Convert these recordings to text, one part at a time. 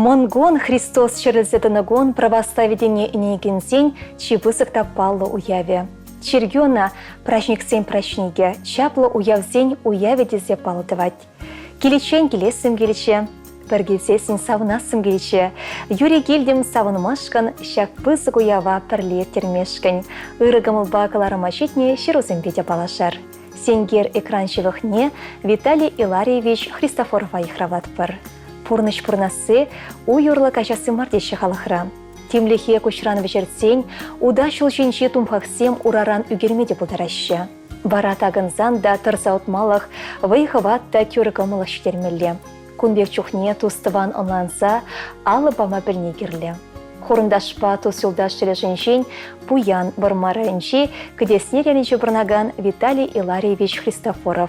Монгон Христос через нагон православедение негенсень чипысык тапаллы уяве. Чергена праздник сень празднике, чаплы уявзень уяве дезе палытывать. Келечен келесім келече, піргелсесін савынасым келече, юре келдем савынмашкан, шак пысык уява пірле термешкін, ырыгымыл бакаларыма жетне шерузымбеде балашар. Сенгер экранчевыхне Виталий Иларьевич Христофорова ихраватпыр. Пурныш пурнасы уйурлы качасы мардеші халықра. Тимлихе кушран вечерцень удачыл женче тумхаксем ураран үгермеде бұлдарашы. Бара тағынзан да тұрсаутмалық вайхыватта түрігімылық штермелі. Кунбек чухне тустыван онланса алы бама білнегерлі. Хорындашпа тусылдаш тілі женщин пуян бармарынчи кедесне рәнечі бұрнаган Виталий Иларьевич Христофоров.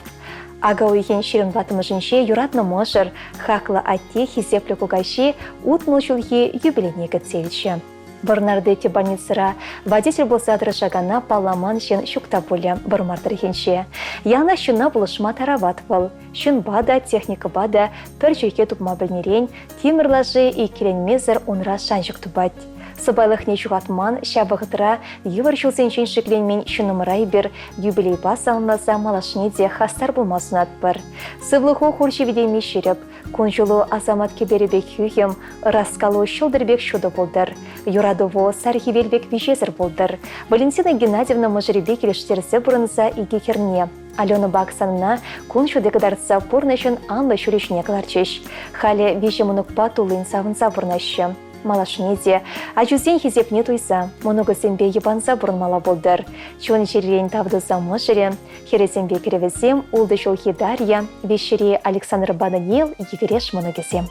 Ага уйхен шерін батымы женщи юратны можыр хақлы атте хизеплі кугайши утмыл жылхи юбилейне кәтсевичі. Барнарды больницыра водитель болса шагана паламан шен шукта боле бармардыр хенше. Яна шына бұлышма тарават был. Шын бада, техника бада, пір жүйке тупма білнерен, темірлажы и керенмезір онра шанжық тупать. Сыбайлық не жуғатман, шабығытыра, евір жылзеншен шекленмен шынымырай бір юбилей бас алынласа малашыне де хастар болмасын атпыр. Сывлығы хорчеведей шеріп, күн жылы азамат кеберебек хүйхем, раскалы шылдырбек шуды болдыр. Юрадово сархивелбек вижезір болдыр. Валентина Геннадьевна мұжыребек еліштерісі бұрынса иге керне. Алена Баксанна күн шуды кадарса пұрнашын анлы шүрешіне каларчыш. Халі вежі мұнықпа тулын савынса бұрнашы. Малашынеде, ажузен хизепне туйса, мұнығы сенбе ебанса бұрынмала болдыр. Чон жеререн тавдыза мұжыре, херезенбе керевезем, улды жолхи Дарья, вешере Александр Бананил, егереш мұнығызем.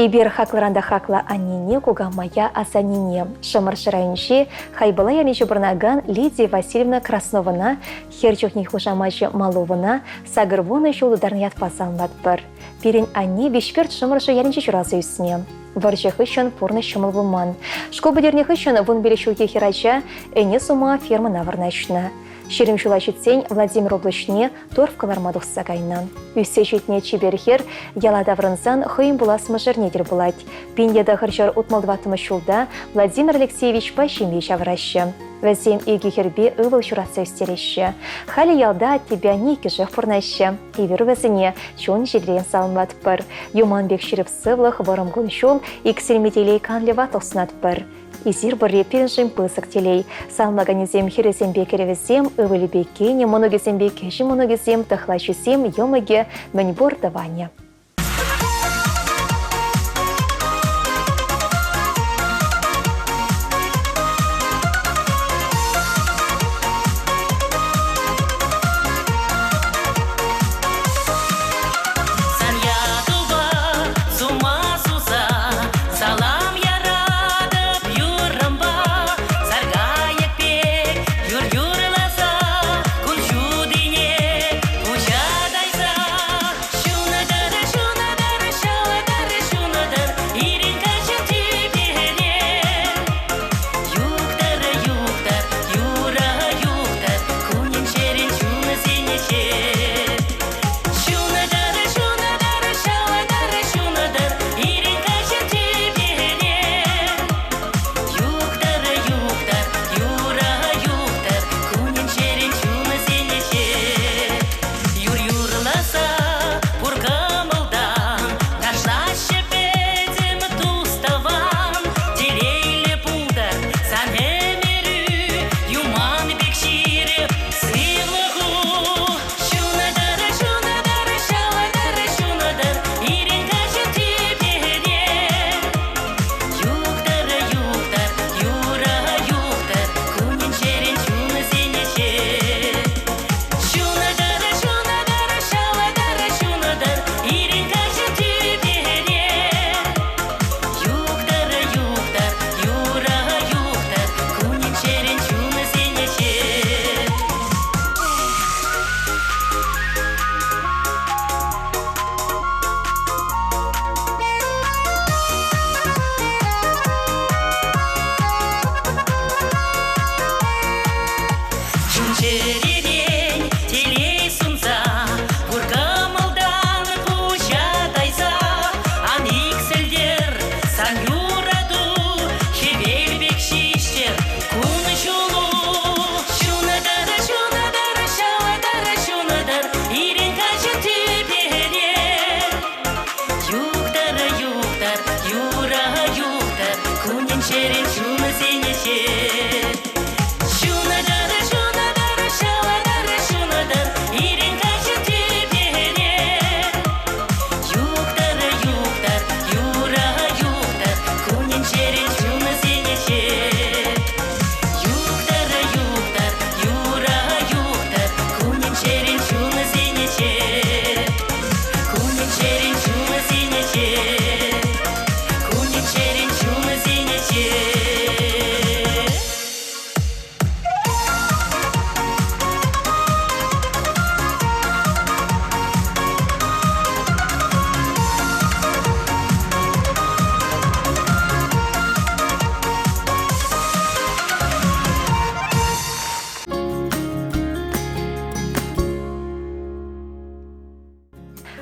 Ибер хакларанда хакла анине кугамая асанине. Шамар шырайынши хайбала яниче барнаган Лидия Васильевна Краснована, херчухних хушамаче Малована, сагырвона шулударният пасалмат бір. Пирин ани бешперт шамаршы яниче чурасы үсіне. Варчах ищен порны шамал вуман. Шкобадерних ищен вон белешуки херача, эне сума ферма наварначна. Шерим шулачитсень Владимир облачне торф калармадух сагайна. Үссе жетне чеберхер ялада врынсан хыйым булас мажернедер булать. Пиньеда хырчар утмалдватымы шулда Владимир Алексеевич пащимеш авраща. Вазем иги херби ывыл шуратса үстереща. Хали ялда от тебя ники жех пурнаща. И веру вазыне чон жедрен салмат пыр. Юман бек шеріп сывлых варым гуншол и ксельметелей канлеват оснат пыр. Изир барре переншим пысык телей. Салмаганезем херезем бекеревезем, ывыли бекене, моногезем бекеши моногезем, тахлачусем, йомаге, маньбор давания.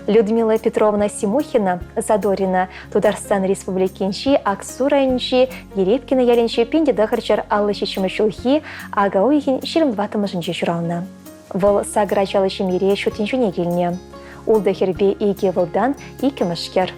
Людмила Петровна Симухина, Задорина, Тударстан Республикинчи, Аксурайнчи, Ерепкина Ялинчи, Пинди Дахарчар Аллычи Чумышулхи, Агауихин Ширмдватамажынчи Шурална. Вол Саграчалычи Мире Шутинчу Негильне. Улдахербе Иги Волдан и Кемышкер.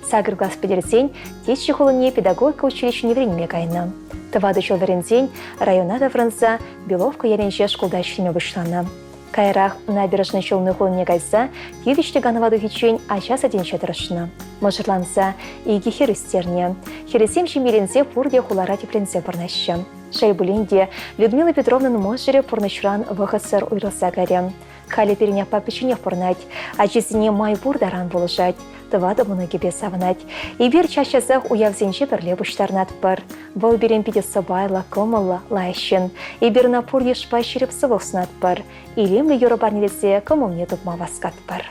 Сагр глаз подерзень, течи холоне педагогика училища невременме кайна. Тавады чолверензень, районада Франца, Беловка Ялинчи школдачными вышлана. Кайрах набережный челны холоне гайса, тидичте ганаваду хичень, а час один четырышна. Мажырланса, иги херестерне. Хересем шемерензе пурде хулара теплензе барнаща. Шайбулинде Людмила Петровна можере пурнышран ВХСР уйрылса гарем. Хали переня по печенье порнать, а чесине май бурдаран булыжать. тывады мұны кебе савынат. Ибір чашазақ уявзенші бірле бұштарнат бір. Бұл берен пиде собайла, комылла, лайшын. Ибір напур ешпай шеріп сывылсынат бір. Илемлі еробарнелесе комылне тұпма васкат бір.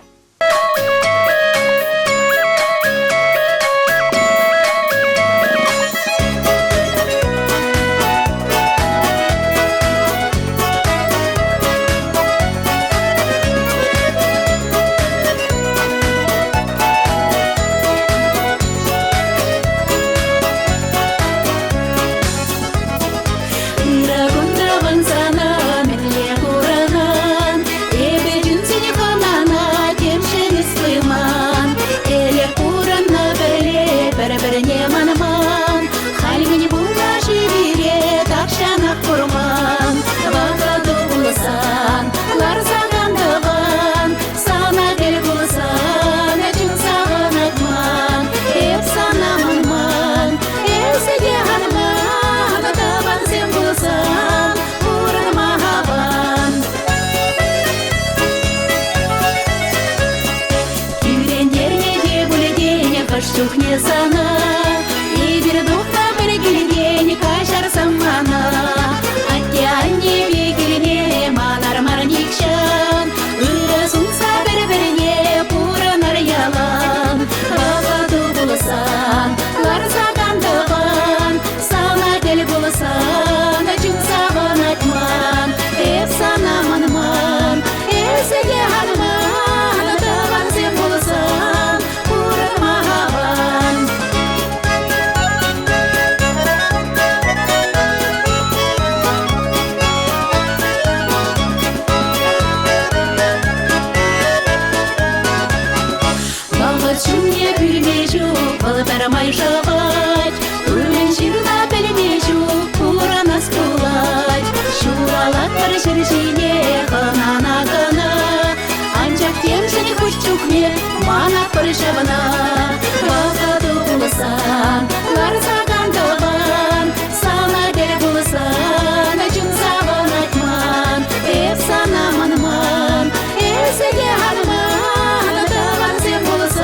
Чухне сана, и бердухта берегине кашар самана. Атяне бегине манар марникшан, ырасунса берберене пуранар ялан. Багаду булсан, ларзаган даван, сана дел булсан, ачунсаган атман, эпсана манман, эсеге ханман, даван зем булсан. Чуне пюрмежу, балапарамай жавать, Улен жирна пельмежу, пура настулать. Шуралат паршершине, хана гана, Анчак тем же не хуш чухне, мана паршавана. Багаду булсан, ларзаган даван, сана дель булсан, ачун саван атман, эпсана манман, эсеге ханман, даван зем булсан.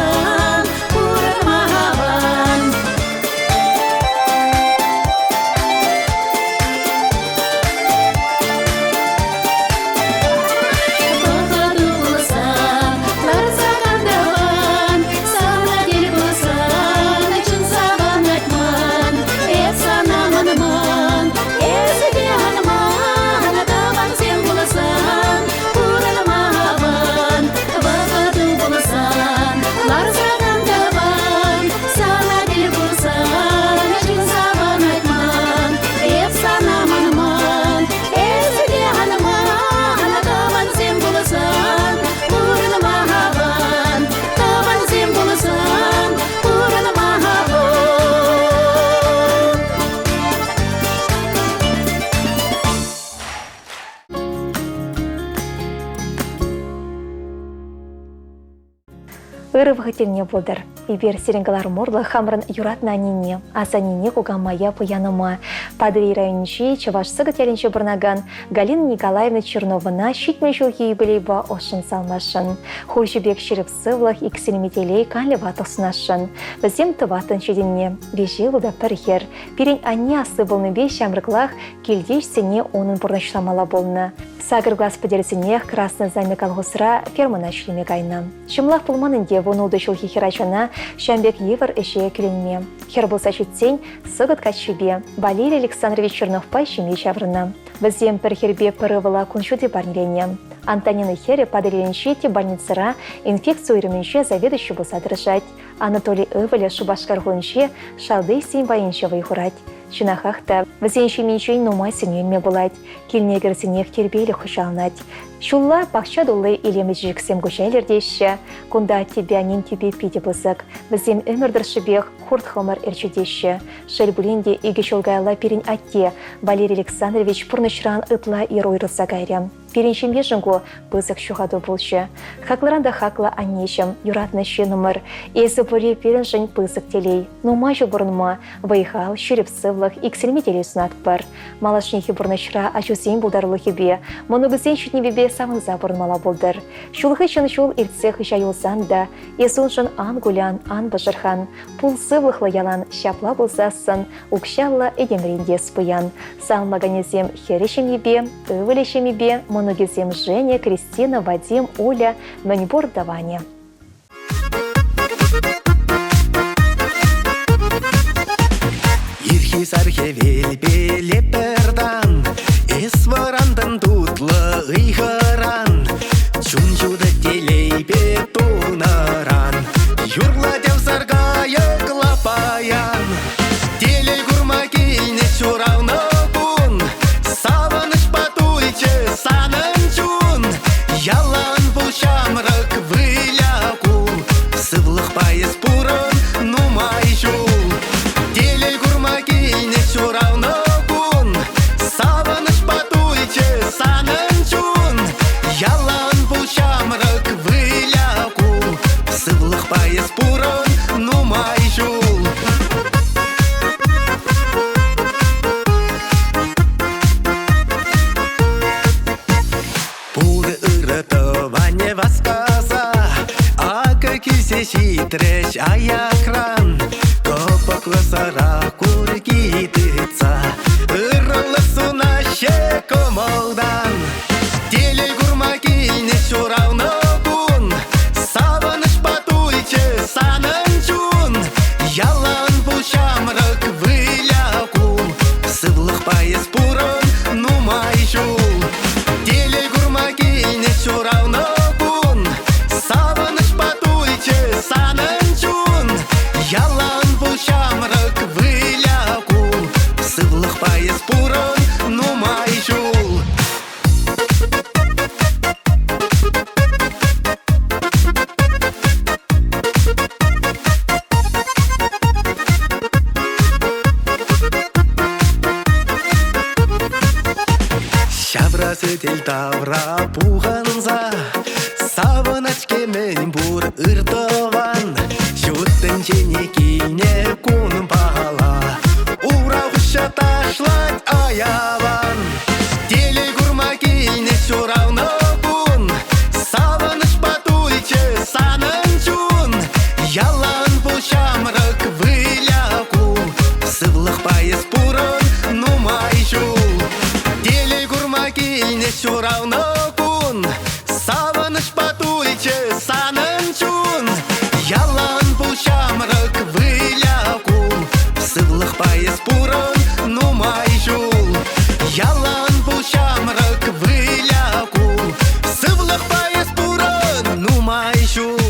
Ырывғытелне болдыр. Ибер серенгалар морлы хамрын юратна анине, асанине кугамая пуяныма. Падри райончи чавашсыгыт ялинче бұрнаган Галина Николаевна Черновына щитме жылги білейба ошын салмашын. Хуржибек шеріп сывлық иксілметелей канлева тоснашын. Бізем тыватын шеденне, бежелуда пірхер. Перен ани асы болны беш шамрыклах келдеш сене оның бұрнашламала болны. Сагыр глаз подерсенех красный замек алғысыра фермана шлемек айна. Шымлақ пулманынде вонылды жылги херачана Шамбек евр эше келенме. Хер болса шетсен сыгыт качыбе. Валерий Александрович Черновпай шеме чаврына. Бізем пір хербе пырывыла күншуде барнелене. Антонина Хере падыреленші те больницыра инфекцию ирменше заведующий болса дырышать. Анатолий Өвілі шубашкарғылынше шалды сен байынше вайхурать. Шынахақта візенші меншейн нумай сенелме болать. Келнегір сенех тербейлі хұшалнать. Шулла бақша долы илемі жіксем көшәйлердеші. Кунда тебя нем тебе пиде бұзық. Візем өмірдіршібех хурт хымыр әрчедеші. Шел бүленде игі шолгайла перен атте. Валерий Александрович пұрнышран ытла ир ойрылса гайрем. переншембе жыңгу пызык шухаду болчы. Хакларанда хакла аннешем, юратнышы номер. Есі бұре переншін пызык телей. Нума жыл бұрынма вайхал, шүріп сывлық, иксілме телей сунат бар. Малашнехи бұрнышыра ачусейн бұлдарлы хебе. Моногызен шүтнебебе самыңза бұрынмала болдыр. Шулхы шын шул иртсе хыша юлсан да, есун шын ан гулян, ан башырхан. Пул сывлықлы ялан шапла болсасын, укшалла эдемренде спыян. Салмаганезем херешемебе, ывылешемебе, моногезем Женя, Кристина, Вадим, Оля, Манибор, Даваня. Ирхисархе велбе лепердан, эсварандын тутлы ыйхыран, чунчуды телейбе тунаран, юрладев саргая клапаян, телей гурма кейне чуравны кун, савыныш патульче санын чун, ялан бұл шамрак выляку, сывлых пайыз пурын нумай жул. Телей гурма кейне чуравны кун, савыныш патульче санын чун, ялан бұл шамрак выляку, сывлых пайыз пурын нумай жул. Ване васказа, ака кисе хитрещ аякран, копаклы сара кургитыца, ырылы сунаще комолдан. Телей гурма кейне чуравны кун, савыныш патульче санын чун, ялан бұл шамрак выляку, сывлых пайыз пурын нумай жул. Телей гурма кейне чуравны кун, савыныш патульче санын чун, ялан бұл шамрак выляку, сывлых пайыз пурын нумай жул. Шабрасы тел тавра пуғанза, савыныч кемен бұр ыртыван, жуттын жене кейне кун бала, ура құша ташлать аяван. Телей гурма кейне чуравны кун, савыныч патульче санын чун, ялан бұл шамрак выляку, сывлых пайыз пурын нумай жул. Телей гурма кейне чуравны кун, савыныш патульче санын чун, ялан бұл шамрак выляку, сывлых пайыз пурын нумай жул. Ялан бұл шамрак выляку, сывлых пайыз пурын нумай жул.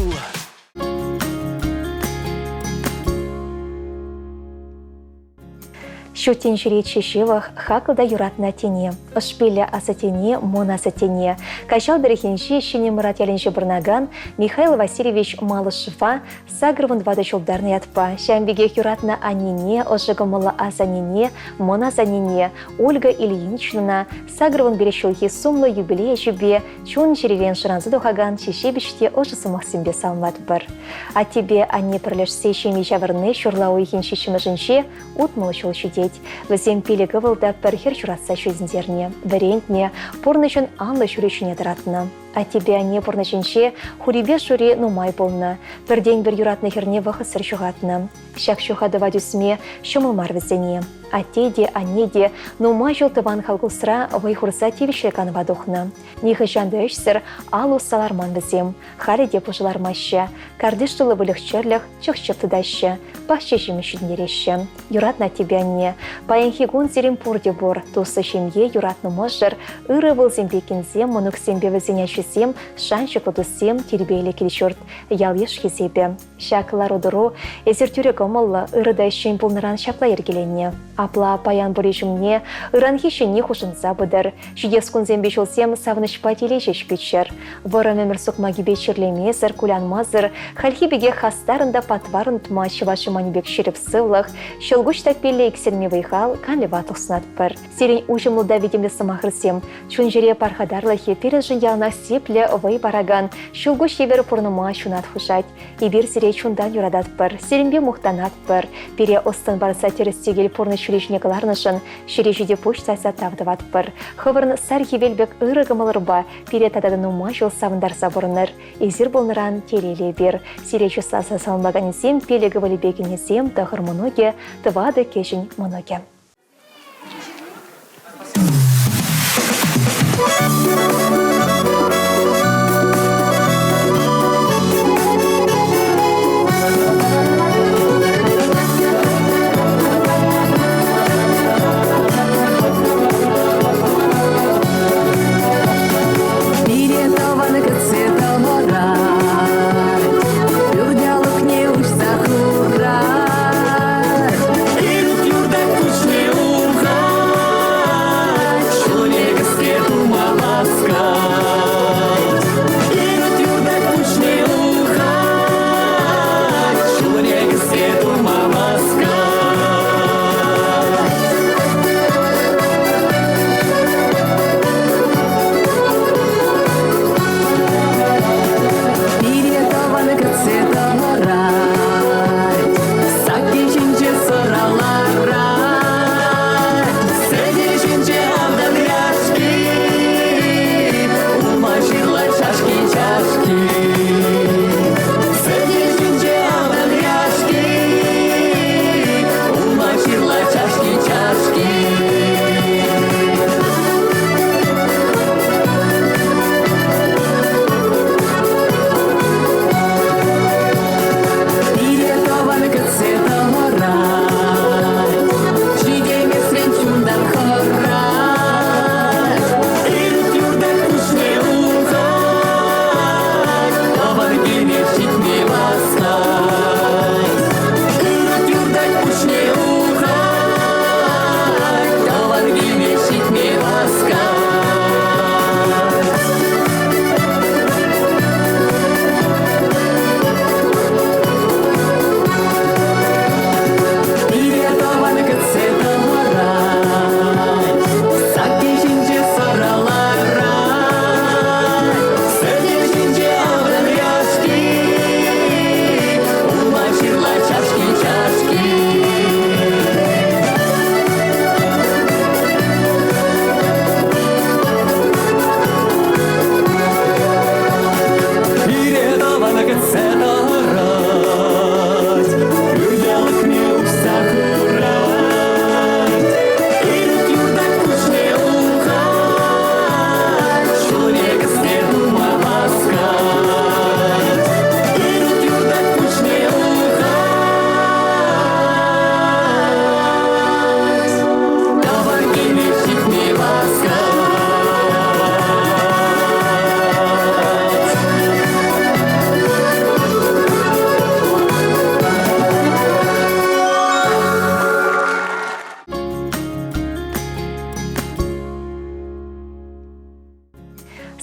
Шутин жирет шешевах хакылда юратна тене. Ышпиля асатене, мона асатене. Качал берехенши шене мурат яленши бурнаган Михаил Васильевич Малышева сагрвын вады чулдарны ятпа. Шамбегех юратна анине, ожыгымыла асанине, мона асанине. Ольга Ильинична сагрвын берешулхи сумлы юбилея жюбе чун жиревен шыранзы духаган шешебиште ожысы махсимбе салмат бар. А тебе они пролешсе шеми жавырны шурла уйхенши шимыжынше утмылы чул шудеть. Візем пилі гывылда пәрхер жүратса шөзіндеріне, варентне, порнышын анлы шүрешіне дыратына. А тебе не порнышынше хурибе шуре нумай болна, бірден бір юратны херне вақысыр шуғатына. Шак шуғады вадюсме шумылмар візіне. А теде, анеде, нумай жолтыван халгылсыра вайхурса тевішлеканы вадухна. Нихы жанды үшсір алу саларман візем, хариде пұжылармашы, кардыш жылы вылық черліх чықшып тыдашы, бақшы жемі шүднереші. Юратна тебе не, паянхигун зерем пурде бор, тусы шемье юратны можыр, ыры выл зембекензе мұнық зембе візене шесем, шаншық ұдысем тербейлі келшорт, ялеш хесебе. Шақылар ұдыру, әзіртүрі көмілі ұрыдай шын бұлныран шапла ергеленне. Апла паян бұрежімне, ұран хешіне хұшынса бұдыр. Жүдес күнзен бешілсем савыныш пателе жешпетшір. Выры мемір сұқма гебе черлемезір, кулянмазыр, халхибеге хастарында патварын тұма шывашы манибек шеріп сывлық, шылгуш такпелі ексерме вайхал, канлі ватық сынат бір. Серен ұжымылда ведемлі сымақырсем, чүн жере пархадарлахе перез жынялына сеплі вай бараган, шылгуш евері пұрныма шунат хұшат. Ибір сере чундан юрадат бір, серенбе мұқтанат бір. Бере ұстын барса терістегел пұрны шүрешіне қыларнышын, шережеде почтайса тавдыват бір. Хывырын сар хевелбек ұрығымылырба, пере тададын ума жол савындарса бұрыныр. Ezir болныран телеле бер. Сиречу саса салмаганесем, пелегі валибегенесем, тағыр мұноге, тывады кешін мұноге.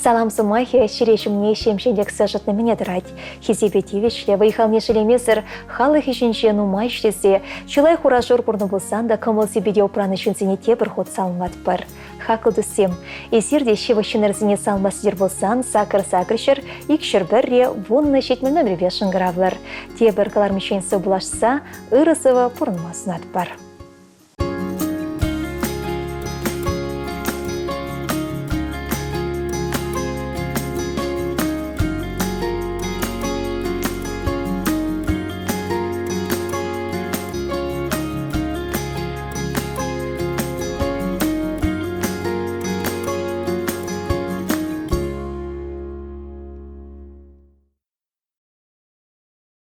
Салам сумахе, ширешімне шемшендексі жытны мене дырать. Хизебетевичле, вайхал нешелемезір, халы хишінше нумай іштесе, чылай хуражор бұрны болсан да кымыл себеде опраны шынсене тебір ход салынат бір. Хақылды сем. Есерде шевашынырзіне салмасыдер болсан, сакыр-сакыршыр, икшір бірре, вунны шетмен нөмірве шыңғыравлар. Тебір калар мүшенсі бұлашса, ырысывы бұрынмасынат бар.